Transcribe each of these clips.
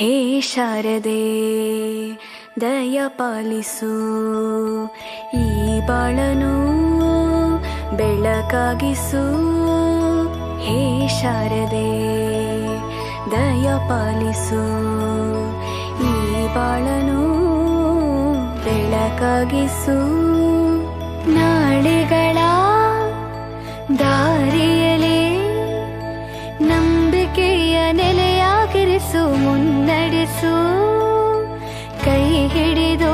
ಹೇ ಶಾರದೆ ದಯ ಪಾಲಿಸು, ಈ ಬಾಳನು ಬೆಳಕಾಗಿಸು. ಹೇ ಶಾರದೆ ದಯ ಪಾಲಿಸು, ಈ ಬಾಳನು ಬೆಳಕಾಗಿಸು. ನಾಳೆಗಳ ದಾರಿಯಲೇ ನಂಬಿಕೆಯ ನೆಲೆಯಾಗಿರಿಸು, ಮುನ್ನಡೆಸು. ಕೈ ಹಿಡಿದು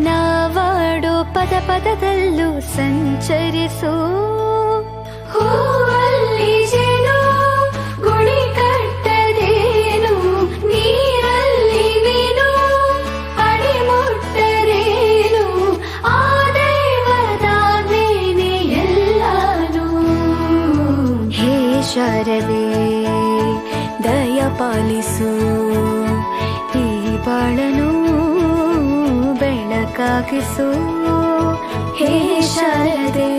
ನಾವಾಡೋ ಪದ ಪದದಲ್ಲೂ ಸಂಚರಿಸು. ಹೂವಲ್ಲಿ ಜೇನು ಗುಳಿ ಕಟ್ಟದೇನು, ನೀರಲ್ಲಿ ಮೀನು ಅಡಿ ಮುಟ್ಟರೇನು, ಆ ದೈವದಾಜ್ಞೆನೇ ಎಲ್ಲಾನು. ಹೇ ಶಾರದೆ ದಯ ಪಾಲಿಸು, ಈ ಬಾಳನು ಬೆಳಕಾಗಿಸು. ಹೇ ಶಾರದೆ.